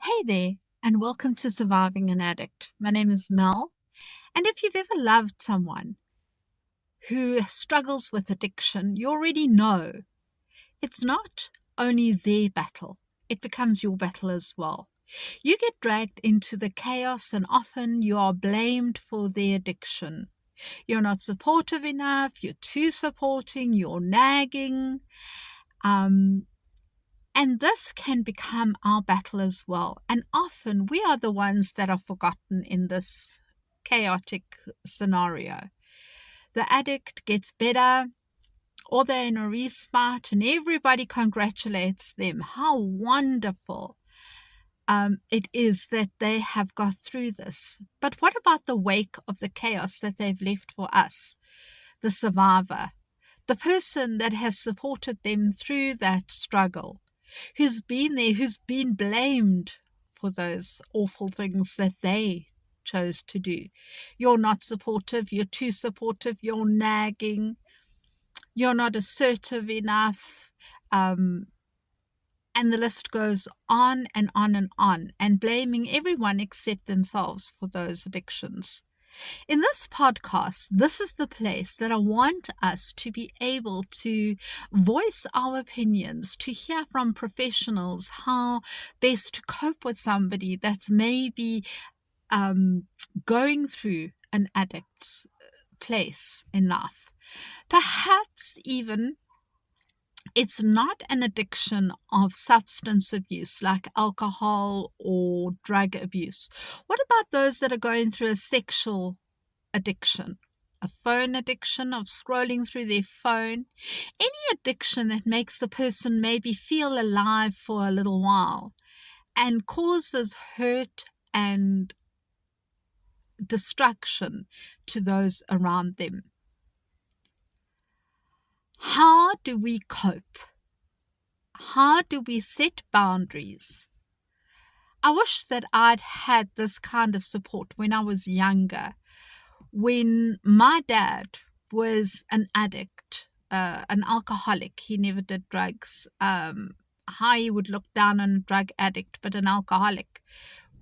Hey there, and welcome to Surviving an Addict. My name is Mel, and if you've ever loved someone who struggles with addiction, you already know it's not only their battle, it becomes your battle as well. You get dragged into the chaos, and often you are blamed for their addiction. You're not supportive enough, you're too supporting, you're nagging. And this can become our battle as well. And often we are the ones that are forgotten in this chaotic scenario. The addict gets better, or they're in a respite, and everybody congratulates them. How wonderful it is that they have got through this. But what about the wake of the chaos that they've left for us? The survivor, the person that has supported them through that struggle, who's been there, who's been blamed for those awful things that they chose to do. You're not supportive, you're too supportive, you're nagging, you're not assertive enough, and the list goes on and on and on, and blaming everyone except themselves for those addictions. In this podcast, this is the place that I want us to be able to voice our opinions, to hear from professionals how best to cope with somebody that's maybe going through an addict's place in life. Perhaps even it's not an addiction of substance abuse like alcohol or drug abuse. What about those that are going through a sexual addiction, a phone addiction of scrolling through their phone? Any addiction that makes the person maybe feel alive for a little while and causes hurt and destruction to those around them. How do we cope? How do we set boundaries? I wish that I'd had this kind of support when I was younger. When my dad was an addict, an alcoholic, he never did drugs. How he would look down on a drug addict, but an alcoholic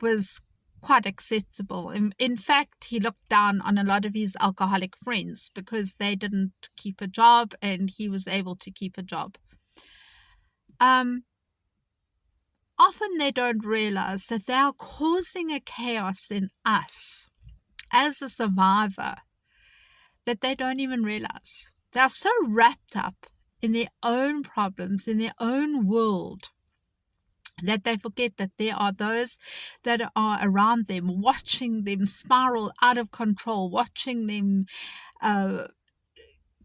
was quite acceptable. In fact, he looked down on a lot of his alcoholic friends because they didn't keep a job and he was able to keep a job. Often they don't realize that they are causing a chaos in us as a survivor that they don't even realize. They are so wrapped up in their own problems, in their own world, that they forget that there are those that are around them, watching them spiral out of control, watching them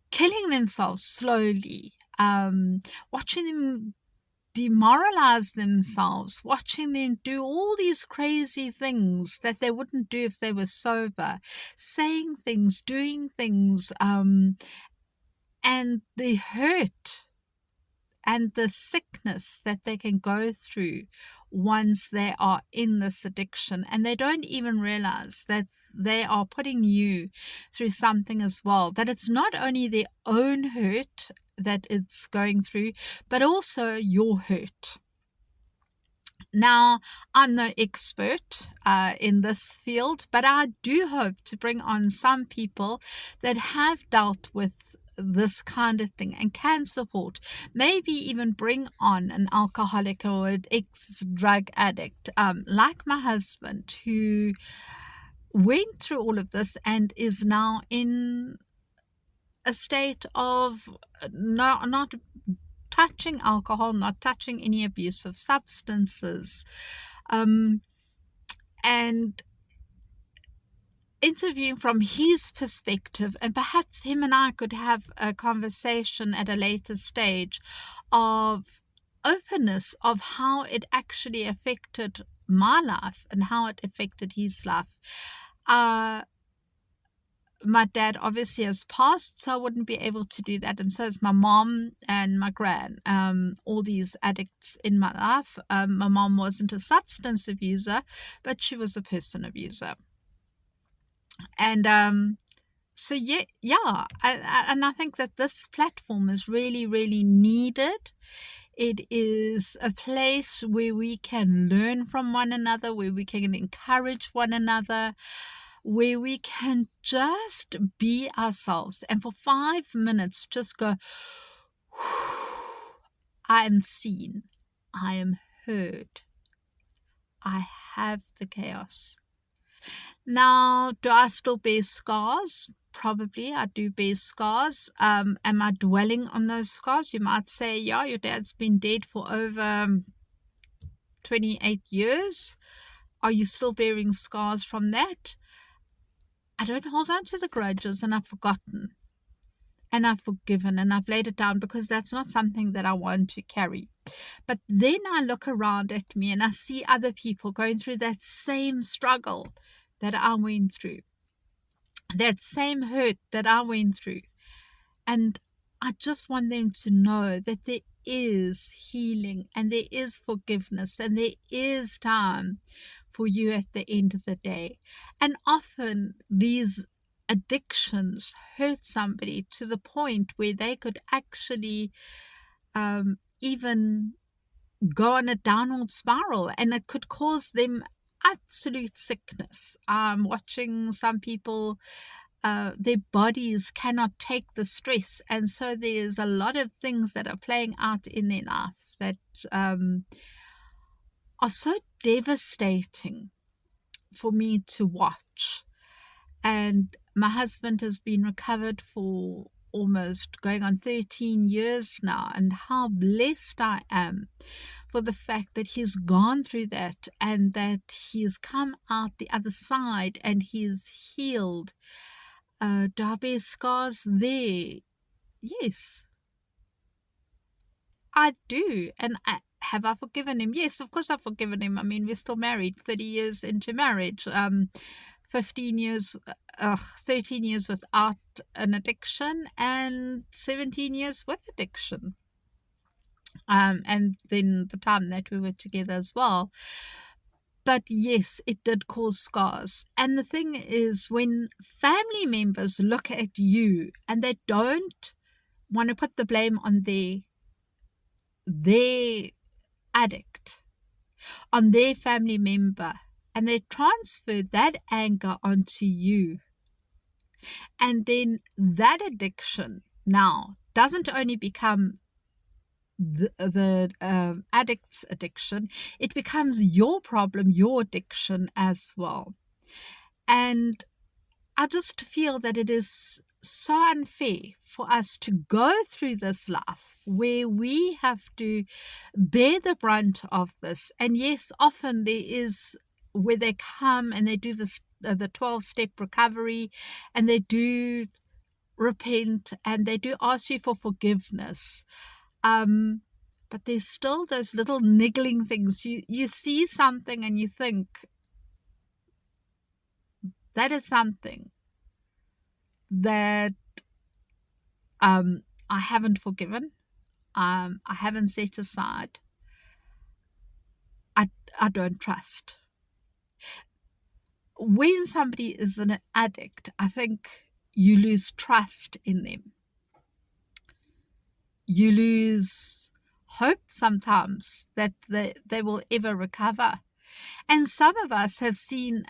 killing themselves slowly, watching them demoralize themselves, watching them do all these crazy things that they wouldn't do if they were sober, saying things, doing things, and the hurt and the sickness that they can go through once they are in this addiction. And they don't even realize that they are putting you through something as well, that it's not only their own hurt that it's going through, but also your hurt. Now, I'm no expert in this field, but I do hope to bring on some people that have dealt with this kind of thing and can support, maybe even bring on an alcoholic or an ex-drug addict, like my husband, who went through all of this and is now in a state of not touching alcohol, not touching any abusive substances, and interviewing from his perspective. And perhaps him and I could have a conversation at a later stage of openness of how it actually affected my life and how it affected his life. My dad obviously has passed, so I wouldn't be able to do that. And so is my mom and my gran, all these addicts in my life. My mom wasn't a substance abuser, but she was a person abuser. And so and I think that this platform is really, really needed. It is a place where we can learn from one another, where we can encourage one another, where we can just be ourselves and for 5 minutes just go, I am seen, I am heard, I have the chaos. Now, do I still bear scars? Probably I do bear scars. Am I dwelling on those scars? You might say, yeah, your dad's been dead for over 28 years. Are you still bearing scars from that? I don't hold on to the grudges, and I've forgotten. And I've forgiven and I've laid it down because that's not something that I want to carry. But then I look around at me and I see other people going through that same struggle that I went through, that same hurt that I went through. And I just want them to know that there is healing and there is forgiveness and there is time for you at the end of the day. And often these addictions hurt somebody to the point where they could actually even go on a downward spiral, and it could cause them absolute sickness. Watching some people, their bodies cannot take the stress, and so there's a lot of things that are playing out in their life that are so devastating for me to watch. And my husband has been recovered for almost going on 13 years now, and how blessed I am for the fact that he's gone through that and that he's come out the other side and he's healed. Do I bear scars there? Yes, I do. And have I forgiven him? Yes, of course I've forgiven him. I mean, we're still married, 30 years into marriage. 15 years, 13 years without an addiction and 17 years with addiction. And then the time that we were together as well. But yes, it did cause scars. And the thing is, when family members look at you and they don't want to put the blame on their addict, on their family member, and they transfer that anger onto you, and then that addiction now doesn't only become the addict's addiction, it becomes your problem, your addiction as well. And I just feel that it is so unfair for us to go through this life where we have to bear the brunt of this. And yes, often there is where they come and they do this the 12-step recovery, and they do repent and they do ask you for forgiveness. But there's still those little niggling things. You see something and you think, that is something that I haven't forgiven. I haven't set aside. I don't trust. When somebody is an addict, I think you lose trust in them. You lose hope sometimes that they will ever recover. And some of us have seen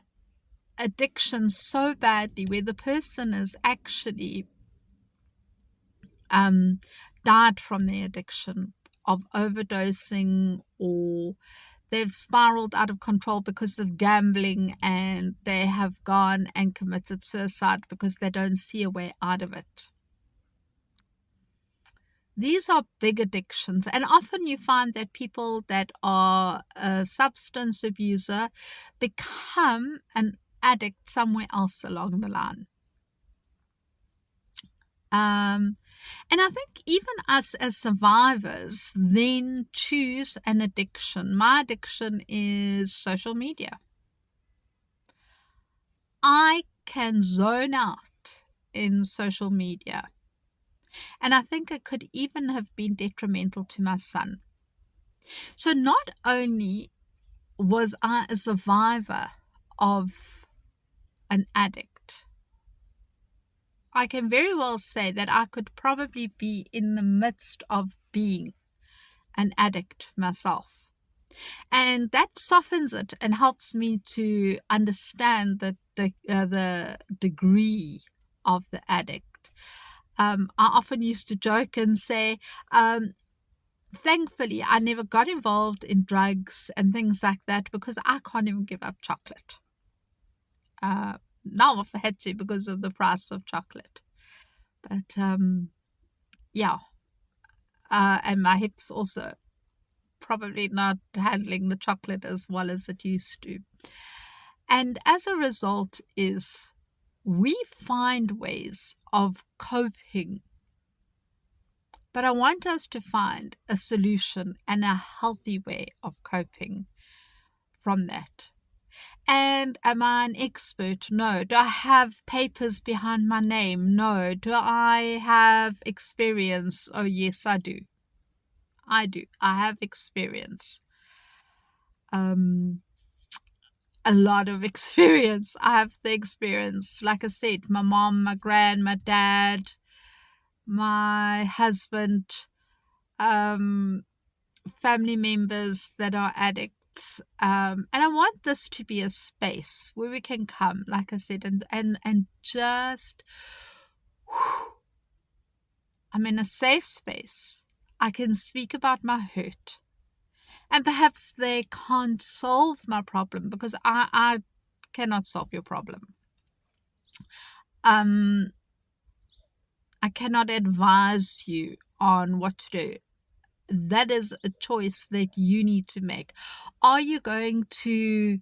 addiction so badly where the person is actually died from their addiction of overdosing, or they've spiraled out of control because of gambling, and they have gone and committed suicide because they don't see a way out of it. These are big addictions, and often you find that people that are a substance abuser become an addict somewhere else along the line. And I think even us as survivors then choose an addiction. My addiction is social media. I can zone out in social media. And I think it could even have been detrimental to my son. So not only was I a survivor of an addict, I can very well say that I could probably be in the midst of being an addict myself. And that softens it and helps me to understand the degree of the addict. I often used to joke and say, thankfully, I never got involved in drugs and things like that because I can't even give up chocolate. Now I've had to because of the price of chocolate. But yeah, and my hips also probably not handling the chocolate as well as it used to. And as a result is we find ways of coping. But I want us to find a solution and a healthy way of coping from that. And am I an expert? No. Do I have papers behind my name? No. Do I have experience? Oh, yes, I do. I do. I have experience. A lot of experience. I have the experience. Like I said, my mom, my gran, my dad, my husband, family members that are addicts. And I want this to be a space where we can come, like I said, and just, I'm in a safe space. I can speak about my hurt. And perhaps they can't solve my problem because I cannot solve your problem. I cannot advise you on what to do. That is a choice that you need to make. Are you going to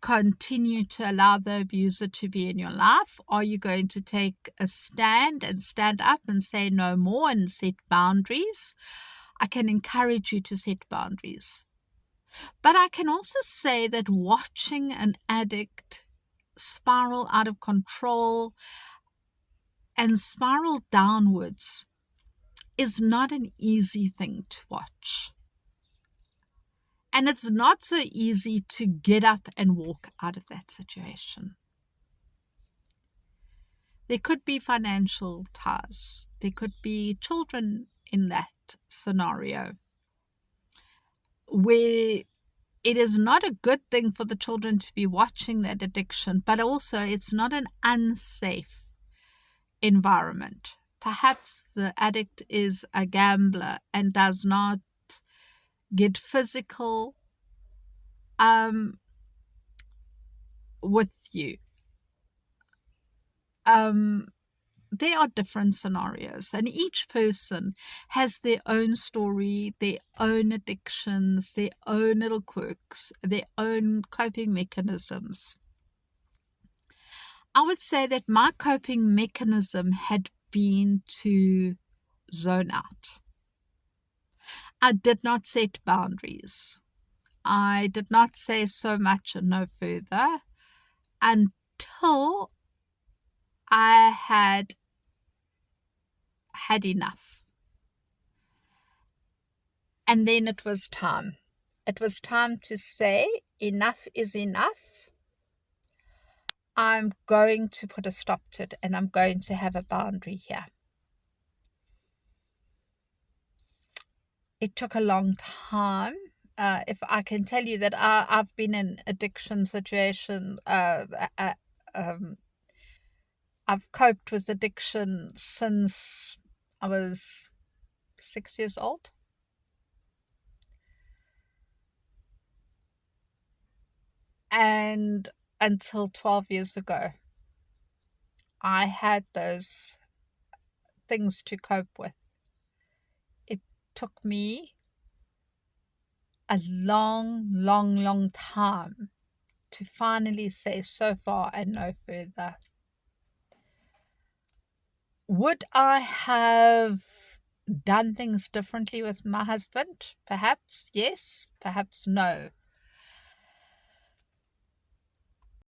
continue to allow the abuser to be in your life? Are you going to take a stand and stand up and say no more and set boundaries? I can encourage you to set boundaries. But I can also say that watching an addict spiral out of control and spiral downwards is not an easy thing to watch. And it's not so easy to get up and walk out of that situation. There could be financial ties. There could be children in that scenario where it is not a good thing for the children to be watching that addiction, but also it's not an unsafe environment. Perhaps the addict is a gambler and does not get physical with you. There are different scenarios, and each person has their own story, their own addictions, their own little quirks, their own coping mechanisms. I would say that my coping mechanism had been to zone out. I did not set boundaries. I did not say so much and no further until I had enough. And then it was time. It was time to say enough is enough. I'm going to put a stop to it and I'm going to have a boundary here. It took a long time. If I can tell you that I've been in addiction situation, I've coped with addiction since I was 6 years old. And until 12 years ago, I had those things to cope with. It took me a long time to finally say so far and no further. Would I have done things differently with my husband? Perhaps yes, perhaps no.